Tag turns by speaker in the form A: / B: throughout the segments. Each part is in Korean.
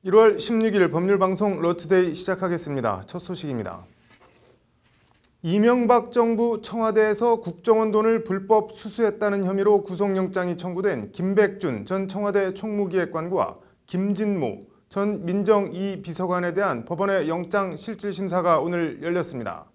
A: 1월 16일 법률방송 러투데이 시작하겠습니다. 첫 소식입니다. 이명박 정부 청와대에서 국정원 돈을 불법 수수했다는 혐의로 구속영장이 청구된 김백준 전 청와대 총무기획관과 김진모 전 민정 2 비서관에 대한 법원의 영장실질심사가 오늘 열렸습니다.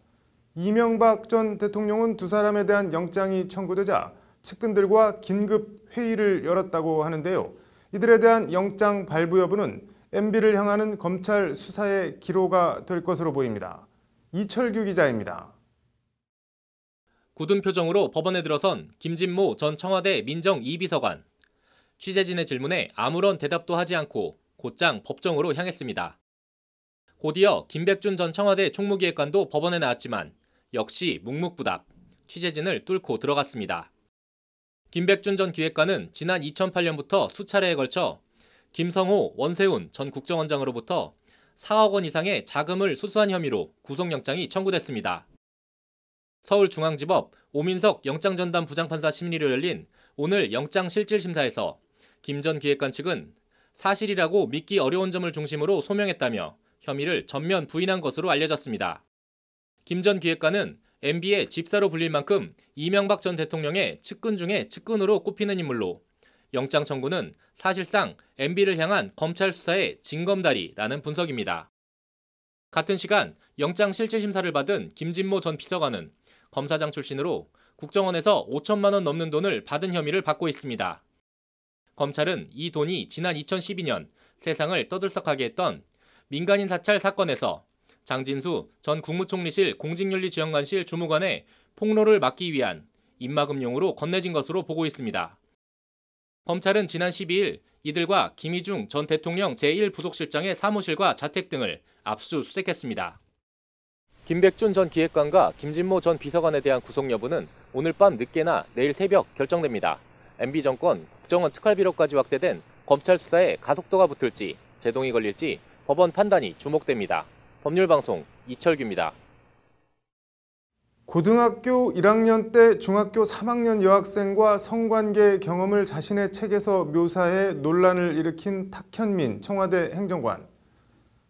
A: 이명박 전 대통령은 두 사람에 대한 영장이 청구되자 측근들과 긴급 회의를 열었다고 하는데요. 이들에 대한 영장 발부 여부는 MB를 향하는 검찰 수사의 기로가 될 것으로 보입니다. 이철규 기자입니다.
B: 굳은 표정으로 법원에 들어선 김진모 전 청와대 민정 2비서관. 취재진의 질문에 아무런 대답도 하지 않고 곧장 법정으로 향했습니다. 곧이어 김백준 전 청와대 총무기획관도 법원에 나왔지만 역시 묵묵부답, 취재진을 뚫고 들어갔습니다. 김백준 전 기획관은 지난 2008년부터 수차례에 걸쳐 김성호, 원세훈 전 국정원장으로부터 4억 원 이상의 자금을 수수한 혐의로 구속영장이 청구됐습니다. 서울중앙지법 오민석 영장전담 부장판사 심리로 열린 오늘 영장실질심사에서 김 전 기획관 측은 사실이라고 믿기 어려운 점을 중심으로 소명했다며 혐의를 전면 부인한 것으로 알려졌습니다. 김 전 기획관은 MB의 집사로 불릴 만큼 이명박 전 대통령의 측근 중에 측근으로 꼽히는 인물로 영장 청구는 사실상 MB를 향한 검찰 수사의 징검다리라는 분석입니다. 같은 시간 영장실질심사를 받은 김진모 전 비서관은 검사장 출신으로 국정원에서 5천만 원 넘는 돈을 받은 혐의를 받고 있습니다. 검찰은 이 돈이 지난 2012년 세상을 떠들썩하게 했던 민간인 사찰 사건에서 장진수 전 국무총리실 공직윤리지원관실 주무관의 폭로를 막기 위한 입막음용으로 건네진 것으로 보고 있습니다. 검찰은 지난 12일 이들과 김희중 전 대통령 제1부속실장의 사무실과 자택 등을 압수수색했습니다. 김백준 전 기획관과 김진모 전 비서관에 대한 구속 여부는 오늘 밤 늦게나 내일 새벽 결정됩니다. MB정권 국정원 특활비로까지 확대된 검찰 수사에 가속도가 붙을지 제동이 걸릴지 법원 판단이 주목됩니다. 법률방송 이철규입니다.
A: 고등학교 1학년 때 중학교 3학년 여학생과 성관계 경험을 자신의 책에서 묘사해 논란을 일으킨 탁현민 청와대 행정관.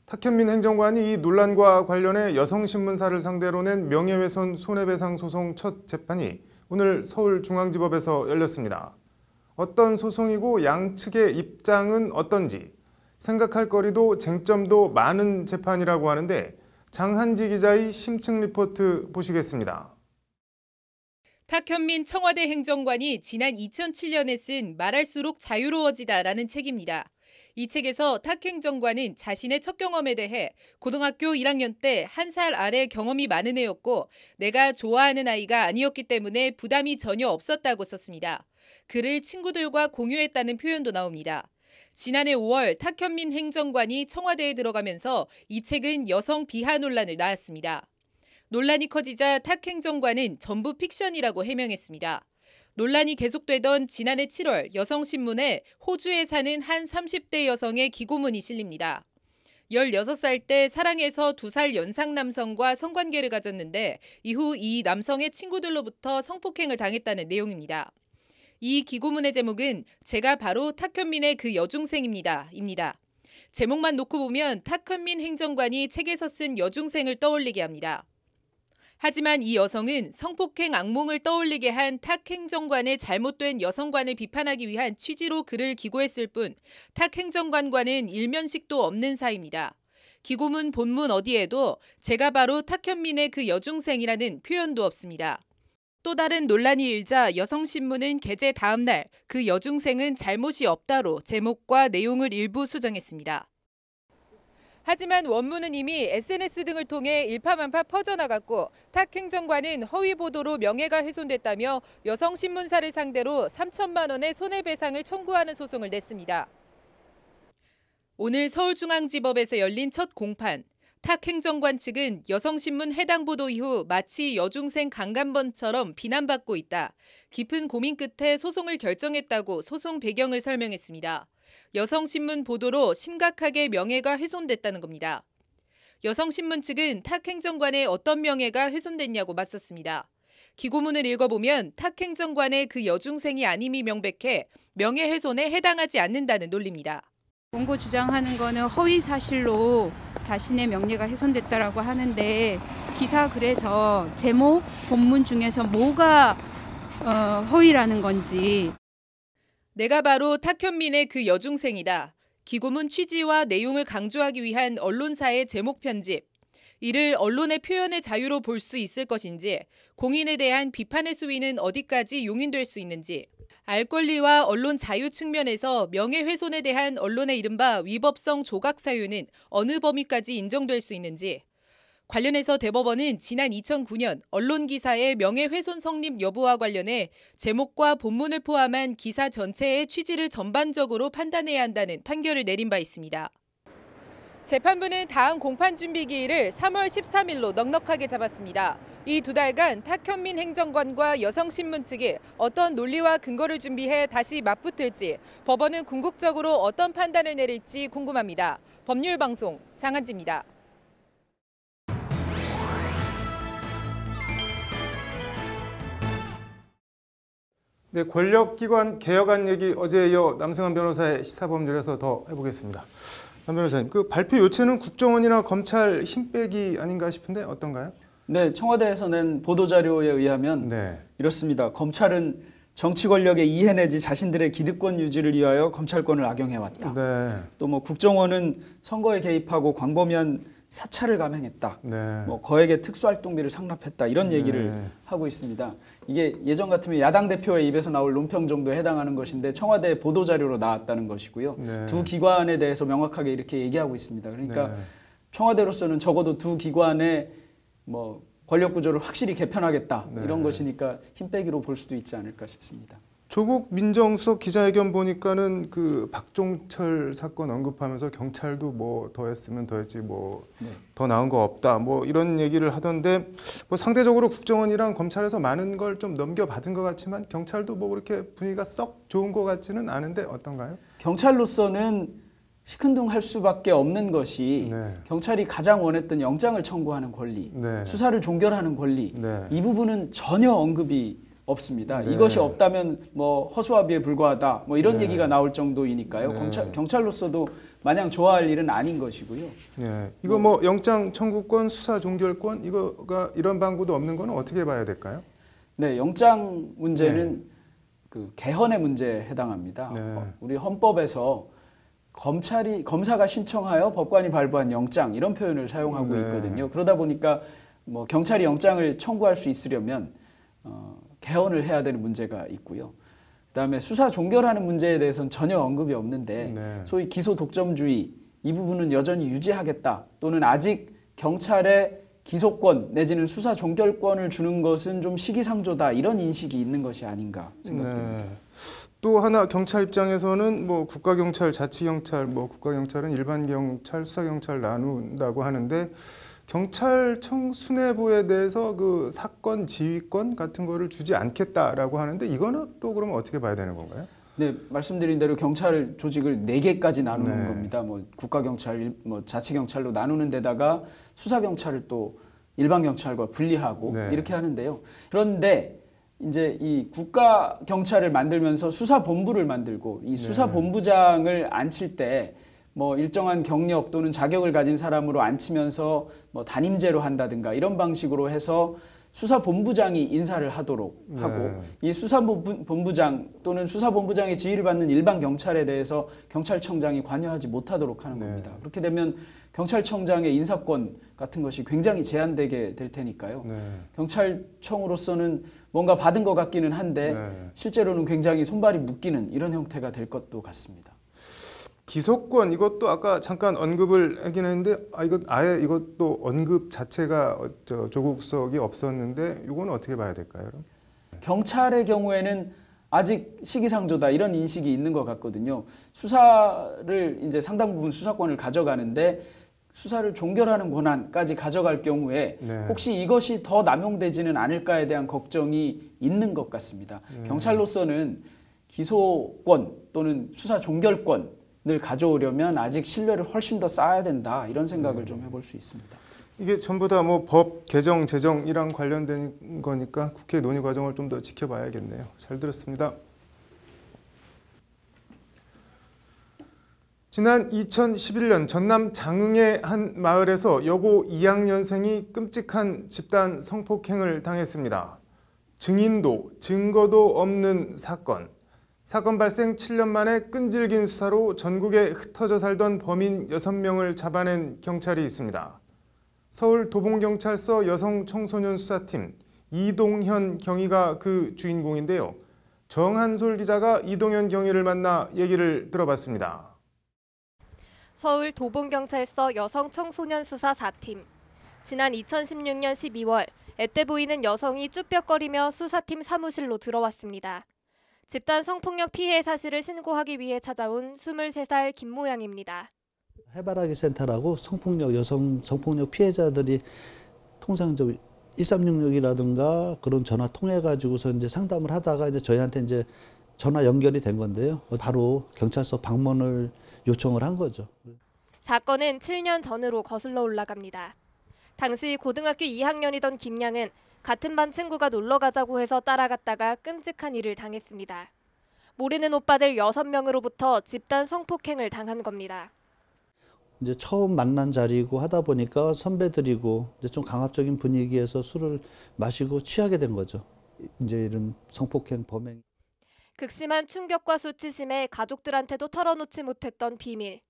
A: 탁현민 행정관이 이 논란과 관련해 여성신문사를 상대로 낸 명예훼손 손해배상 소송 첫 재판이 오늘 서울중앙지법에서 열렸습니다. 어떤 소송이고 양측의 입장은 어떤지 생각할 거리도 쟁점도 많은 재판이라고 하는데 장한지 기자의 심층 리포트 보시겠습니다.
C: 탁현민 청와대 행정관이 지난 2007년에 쓴 말할수록 자유로워지다라는 책입니다. 이 책에서 탁 행정관은 자신의 첫 경험에 대해 고등학교 1학년 때 1살 아래 경험이 많은 애였고 내가 좋아하는 아이가 아니었기 때문에 부담이 전혀 없었다고 썼습니다. 글을 친구들과 공유했다는 표현도 나옵니다. 지난해 5월 탁현민 행정관이 청와대에 들어가면서 이 책은 여성 비하 논란을 낳았습니다. 논란이 커지자 탁 행정관은 전부 픽션이라고 해명했습니다. 논란이 계속되던 지난해 7월 여성신문에 호주에 사는 한 30대 여성의 기고문이 실립니다. 16살 때 사랑해서 2살 연상 남성과 성관계를 가졌는데 이후 이 남성의 친구들로부터 성폭행을 당했다는 내용입니다. 이 기고문의 제목은 제가 바로 탁현민의 그 여중생입니다. 입니다. 제목만 놓고 보면 탁현민 행정관이 책에서 쓴 여중생을 떠올리게 합니다. 하지만 이 여성은 성폭행 악몽을 떠올리게 한 탁 행정관의 잘못된 여성관을 비판하기 위한 취지로 글을 기고했을 뿐 탁 행정관과는 일면식도 없는 사이입니다. 기고문 본문 어디에도 제가 바로 탁현민의 그 여중생이라는 표현도 없습니다. 또 다른 논란이 일자 여성신문은 게재 다음 날 그 여중생은 잘못이 없다로 제목과 내용을 일부 수정했습니다. 하지만 원문은 이미 SNS 등을 통해 일파만파 퍼져나갔고 탁 행정관은 허위 보도로 명예가 훼손됐다며 여성신문사를 상대로 3천만 원의 손해배상을 청구하는 소송을 냈습니다. 오늘 서울중앙지법에서 열린 첫 공판. 탁 행정관 측은 여성신문 해당 보도 이후 마치 여중생 강간범처럼 비난받고 있다. 깊은 고민 끝에 소송을 결정했다고 소송 배경을 설명했습니다. 여성신문 보도로 심각하게 명예가 훼손됐다는 겁니다. 여성신문 측은 탁 행정관의 어떤 명예가 훼손됐냐고 맞섰습니다. 기고문을 읽어보면 탁 행정관의 그 여중생이 아님이 명백해 명예훼손에 해당하지 않는다는 논리입니다.
D: 원고 주장하는 거는 허위 사실로 자신의 명예가 훼손됐다라고 하는데 기사 글에서 제목, 본문 중에서 뭐가 허위라는 건지.
C: 내가 바로 탁현민의 그 여중생이다. 기고문 취지와 내용을 강조하기 위한 언론사의 제목 편집. 이를 언론의 표현의 자유로 볼 수 있을 것인지, 공인에 대한 비판의 수위는 어디까지 용인될 수 있는지, 알 권리와 언론 자유 측면에서 명예훼손에 대한 언론의 이른바 위법성 조각 사유는 어느 범위까지 인정될 수 있는지, 관련해서 대법원은 지난 2009년 언론 기사의 명예훼손 성립 여부와 관련해 제목과 본문을 포함한 기사 전체의 취지를 전반적으로 판단해야 한다는 판결을 내린 바 있습니다. 재판부는 다음 공판 준비 기일을 3월 13일로 넉넉하게 잡았습니다. 이 두 달간 탁현민 행정관과 여성신문 측이 어떤 논리와 근거를 준비해 다시 맞붙을지, 법원은 궁극적으로 어떤 판단을 내릴지 궁금합니다. 법률방송 장한지입니다.
A: 네, 권력기관 개혁안 얘기 어제에 이어 남승환 변호사의 시사법률에서 더 해보겠습니다. 남 변호사님, 그 발표 요체는 국정원이나 검찰 힘 빼기 아닌가 싶은데 어떤가요?
E: 네, 청와대에서 낸 보도자료에 의하면 이렇습니다. 검찰은 정치 권력의 이해 내지 자신들의 기득권 유지를 위하여 검찰권을 악용해왔다. 또 뭐 국정원은 선거에 개입하고 광범위한 사찰을 감행했다. 뭐 거액의 특수활동비를 상납했다. 이런 얘기를 하고 있습니다. 이게 예전 같으면 야당 대표의 입에서 나올 논평 정도에 해당하는 것인데 청와대 보도자료로 나왔다는 것이고요. 두 기관에 대해서 명확하게 이렇게 얘기하고 있습니다. 그러니까 청와대로서는 적어도 두 기관의 뭐 권력 구조를 확실히 개편하겠다. 이런 것이니까 힘 빼기로 볼 수도 있지 않을까 싶습니다.
A: 조국 민정수석 기자회견 보니까는 그 박종철 사건 언급하면서 경찰도 뭐 더 했으면 더 했지 뭐 더 나은 거 없다 뭐 이런 얘기를 하던데, 뭐 상대적으로 국정원이랑 검찰에서 많은 걸 좀 넘겨받은 것 같지만 경찰도 뭐 그렇게 분위기가 썩 좋은 것 같지는 않은데 어떤가요?
E: 경찰로서는 시큰둥할 수밖에 없는 것이 경찰이 가장 원했던 영장을 청구하는 권리, 수사를 종결하는 권리, 이 부분은 전혀 언급이 없습니다. 이것이 없다면 뭐 허수아비에 불과하다 뭐 이런 얘기가 나올 정도이니까요. 경찰로서도 마냥 좋아할 일은 아닌 것이고요.
A: 이거 뭐 영장 청구권, 수사 종결권 이거가 이런 방구도 없는 거는 어떻게 봐야 될까요?
E: 네, 영장 문제는 그 개헌의 문제에 해당합니다. 우리 헌법에서 검사가 신청하여 법관이 발부한 영장 이런 표현을 사용하고 있거든요. 그러다 보니까 뭐 경찰이 영장을 청구할 수 있으려면 개헌을 해야 되는 문제가 있고요. 그다음에 수사 종결하는 문제에 대해서는 전혀 언급이 없는데 소위 기소 독점주의 이 부분은 여전히 유지하겠다, 또는 아직 경찰에 기소권 내지는 수사 종결권을 주는 것은 좀 시기상조다, 이런 인식이 있는 것이 아닌가 생각됩니다.
A: 또 하나 경찰 입장에서는 뭐 국가경찰, 자치경찰, 뭐 국가경찰은 일반경찰, 수사경찰 나눈다고 하는데 경찰청 수뇌부에 대해서 그 사건 지휘권 같은 거를 주지 않겠다라고 하는데 이거는 또 그러면 어떻게 봐야 되는 건가요?
E: 네, 말씀드린 대로 경찰 조직을 4개까지 나누는 겁니다. 뭐 국가경찰, 뭐 자치경찰로 나누는 데다가 수사경찰을 또 일반경찰과 분리하고 이렇게 하는데요. 그런데 이제 이 국가경찰을 만들면서 수사본부를 만들고 이 수사본부장을 앉힐 때 뭐 일정한 경력 또는 자격을 가진 사람으로 앉히면서 뭐 단임제로 한다든가 이런 방식으로 해서 수사본부장이 인사를 하도록 하고, 이 수사본부장 또는 수사본부장의 지휘를 받는 일반 경찰에 대해서 경찰청장이 관여하지 못하도록 하는 겁니다. 그렇게 되면 경찰청장의 인사권 같은 것이 굉장히 제한되게 될 테니까요. 경찰청으로서는 뭔가 받은 것 같기는 한데 실제로는 굉장히 손발이 묶이는 이런 형태가 될 것도 같습니다.
A: 기소권 이것도 아까 잠깐 언급을 하긴 했는데 이거 아예 이것도 언급 자체가 조국 수석이 없었는데 이거는 어떻게 봐야 될까요?
E: 경찰의 경우에는 아직 시기상조다 이런 인식이 있는 것 같거든요. 수사를 이제 상당 부분 수사권을 가져가는데 수사를 종결하는 권한까지 가져갈 경우에 혹시 이것이 더 남용되지는 않을까에 대한 걱정이 있는 것 같습니다. 경찰로서는 기소권 또는 수사 종결권 늘 가져오려면 아직 신뢰를 훨씬 더 쌓아야 된다, 이런 생각을 좀 해볼 수 있습니다.
A: 이게 전부 다 뭐 법 개정 제정이랑 관련된 거니까 국회 논의 과정을 좀 더 지켜봐야겠네요. 잘 들었습니다. 지난 2011년 전남 장흥의 한 마을에서 여고 2학년생이 끔찍한 집단 성폭행을 당했습니다. 증인도 증거도 없는 사건. 사건 발생 7년 만에 끈질긴 수사로 전국에 흩어져 살던 범인 6명을 잡아낸 경찰이 있습니다. 서울 도봉경찰서 여성청소년 수사팀 이동현 경위가 그 주인공인데요. 정한솔 기자가 이동현 경위를 만나 얘기를 들어봤습니다.
F: 서울 도봉경찰서 여성청소년 수사 4팀. 지난 2016년 12월 앳돼 보이는 여성이 쭈뼛거리며 수사팀 사무실로 들어왔습니다. 집단 성폭력 피해 사실을 신고하기 위해 찾아온 23살 김모양입니다.
G: 해바라기 센터라고 여성 성폭력 피해자들이 통상 1366이라든가 그런 전화 통해 가지고서 이제 상담을 하다가 이제 저희한테 이제 전화 연결이 된 건데요. 바로 경찰서 방문을 요청을 한 거죠.
F: 사건은 7년 전으로 거슬러 올라갑니다. 당시 고등학교 2학년이던 김양은 같은 반 친구가 놀러 가자고 해서 따라갔다가 끔찍한 일을 당했습니다. 모르는 오빠들 6명으로부터 집단 성폭행을 당한 겁니다.
G: 이제 처음 만난 자리고 하다 보니까 선배들이고 이제 좀 강압적인 분위기에서 술을 마시고 취하게 된 거죠. 이제 이런 성폭행 범행.
F: 극심한 충격과 수치심에 가족들한테도 털어놓지 못했던 비밀.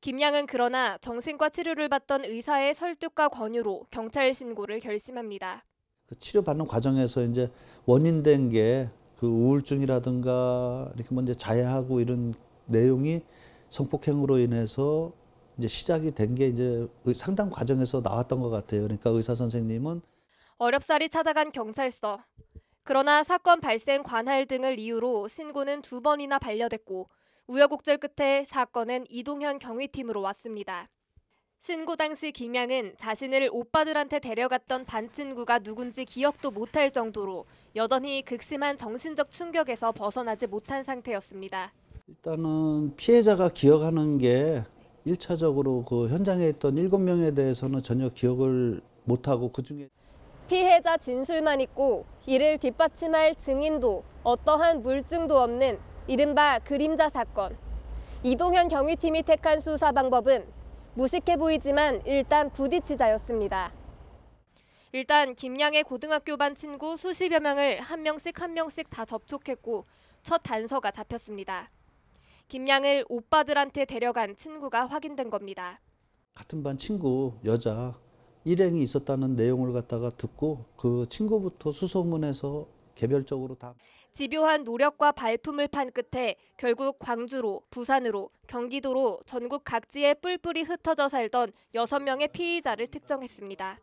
F: 김양은 그러나 정신과 치료를 받던 의사의 설득과 권유로 경찰 신고를 결심합니다.
G: 그 치료받는 과정에서 이제 원인된 게 그 우울증이라든가 이렇게 먼저 자해하고 이런 내용이 성폭행으로 인해서 이제 시작이 된 게 이제 상담 과정에서 나왔던 것 같아요. 그러니까 의사 선생님은
F: 어렵사리 찾아간 경찰서. 그러나 사건 발생 관할 등을 이유로 신고는 2번이나 반려됐고 우여곡절 끝에 사건은 이동현 경위팀으로 왔습니다. 신고 당시 김양은 자신을 오빠들한테 데려갔던 반 친구가 누군지 기억도 못할 정도로 여전히 극심한 정신적 충격에서 벗어나지 못한 상태였습니다.
G: 일단은 피해자가 기억하는 게 1차적으로 그 현장에 있던 7명에 대해서는 전혀 기억을 못하고 그중에
F: 피해자 진술만 있고 이를 뒷받침할 증인도 어떠한 물증도 없는 이른바 그림자 사건. 이동현 경위팀이 택한 수사 방법은 무식해 보이지만 일단 부딪히자였습니다. 일단 김양의 고등학교 반 친구 수십여 명을 한 명씩 다 접촉했고 첫 단서가 잡혔습니다. 김양을 오빠들한테 데려간 친구가 확인된 겁니다.
G: 같은 반 친구 여자 일행이 있었다는 내용을 갖다가 듣고 그 친구부터 수소문해서 개별적으로 다
F: 집요한 노력과 발품을 판 끝에 결국 광주로, 부산으로, 경기도로 전국 각지에 뿔뿔이 흩어져 살던 6명의 피의자를 특정했습니다.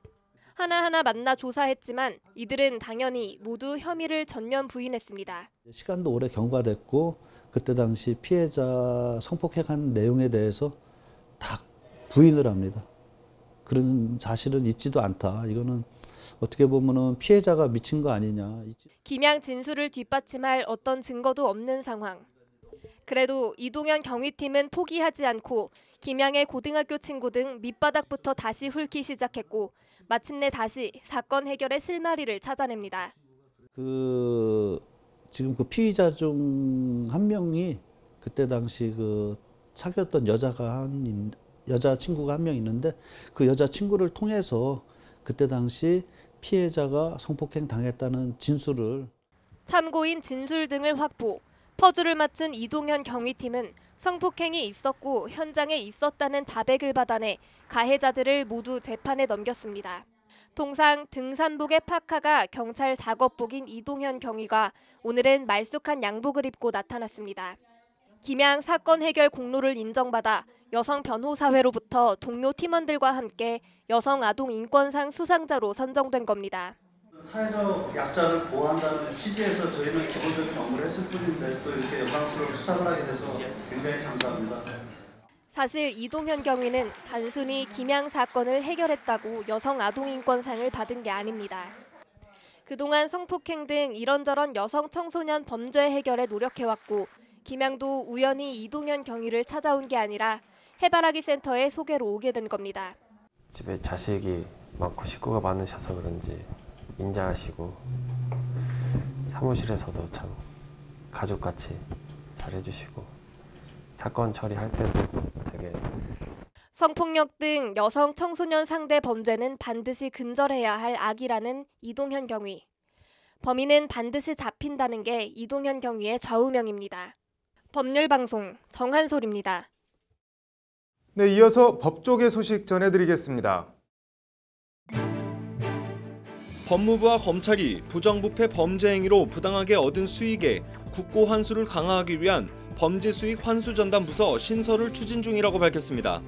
F: 하나하나 만나 조사했지만 이들은 당연히 모두 혐의를 전면 부인했습니다.
G: 시간도 오래 경과됐고 그때 당시 피해자 성폭행한 내용에 대해서 다 부인을 합니다. 그런 사실은 있지도 않다. 이거는 어떻게 보면은 피해자가 미친 거 아니냐.
F: 김양 진술을 뒷받침할 어떤 증거도 없는 상황. 그래도 이동현 경위팀은 포기하지 않고 김양의 고등학교 친구 등 밑바닥부터 다시 훑기 시작했고 마침내 다시 사건 해결의 실마리를 찾아냅니다.
G: 지금 그 피의자 중 한 명이 그때 당시 그 사귀었던 여자 친구가 한 명 있는데 그 여자 친구를 통해서 그때 당시 피해자가 성폭행 당했다는 진술을
F: 참고인 진술 등을 확보, 퍼즐을 맞춘 이동현 경위팀은 성폭행이 있었고 현장에 있었다는 자백을 받아내 가해자들을 모두 재판에 넘겼습니다. 통상 등산복의 파카가 경찰 작업복인 이동현 경위가 오늘은 말쑥한 양복을 입고 나타났습니다. 김양 사건 해결 공로를 인정받아 여성 변호사회로부터 동료 팀원들과 함께 여성 아동 인권상 수상자로 선정된 겁니다.
H: 사회적 약자를 보호한다는 취지에서 저희는 기본적인 업무를 했을 뿐인데 또 이렇게 영광스러운 수상을 하게 돼서 굉장히 감사합니다.
F: 사실 이동현 경위는 단순히 김양 사건을 해결했다고 여성 아동 인권상을 받은 게 아닙니다. 그동안 성폭행 등 이런저런 여성 청소년 범죄 해결에 노력해왔고 김양도 우연히 이동현 경위를 찾아온 게 아니라 해바라기 센터에 소개로 오게 된 겁니다.
I: 집에 자식이 많고 식구가 많으셔서 그런지 인자하시고 사무실에서도 참 가족같이 잘해주시고 사건 처리할 때도 되게
F: 성폭력 등 여성 청소년 상대 범죄는 반드시 근절해야 할 악이라는 이동현 경위. 범인은 반드시 잡힌다는 게 이동현 경위의 좌우명입니다. 법률방송 정한솔입니다.
A: 네, 이어서 법조계 소식 전해드리겠습니다.
J: 법무부와 검찰이 부정부패 범죄 행위로 부당하게 얻은 수익에 국고 환수를 강화하기 위한 범죄수익 환수전담 부서 신설을 추진 중이라고 밝혔습니다.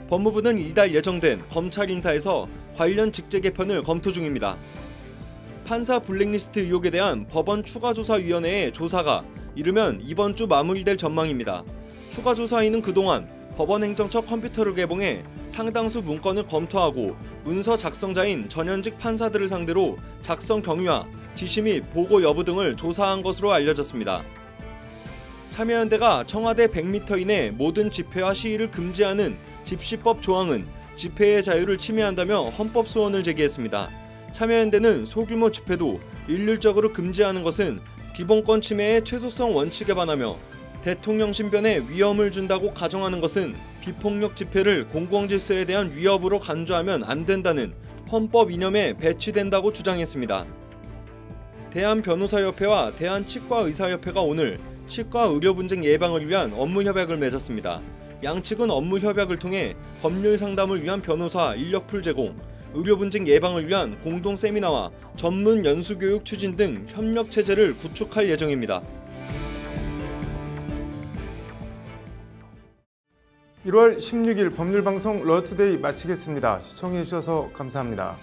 J: 법무부는 이달 예정된 검찰 인사에서 관련 직제 개편을 검토 중입니다. 판사 블랙리스트 의혹에 대한 법원 추가조사위원회의 조사가 이르면 이번 주 마무리될 전망입니다. 추가조사위는 그동안 법원행정처 컴퓨터를 개봉해 상당수 문건을 검토하고 문서 작성자인 전현직 판사들을 상대로 작성 경위와 지시 및 보고 여부 등을 조사한 것으로 알려졌습니다. 참여연대가 청와대 100m 이내 모든 집회와 시위를 금지하는 집시법 조항은 집회의 자유를 침해한다며 헌법 소원을 제기했습니다. 참여연대는 소규모 집회도 일률적으로 금지하는 것은 기본권 침해의 최소성 원칙에 반하며 대통령 신변에 위험을 준다고 가정하는 것은 비폭력 집회를 공공질서에 대한 위협으로 간주하면 안 된다는 헌법 이념에 배치된다고 주장했습니다. 대한변호사협회와 대한치과의사협회가 오늘 치과 의료 분쟁 예방을 위한 업무 협약을 맺었습니다. 양측은 업무 협약을 통해 법률 상담을 위한 변호사 인력풀 제공, 의료 분쟁 예방을 위한 공동 세미나와 전문 연수 교육 추진 등 협력 체제를 구축할 예정입니다.
A: 1월 16일 법률방송 러투데이 마치겠습니다. 시청해 주셔서 감사합니다.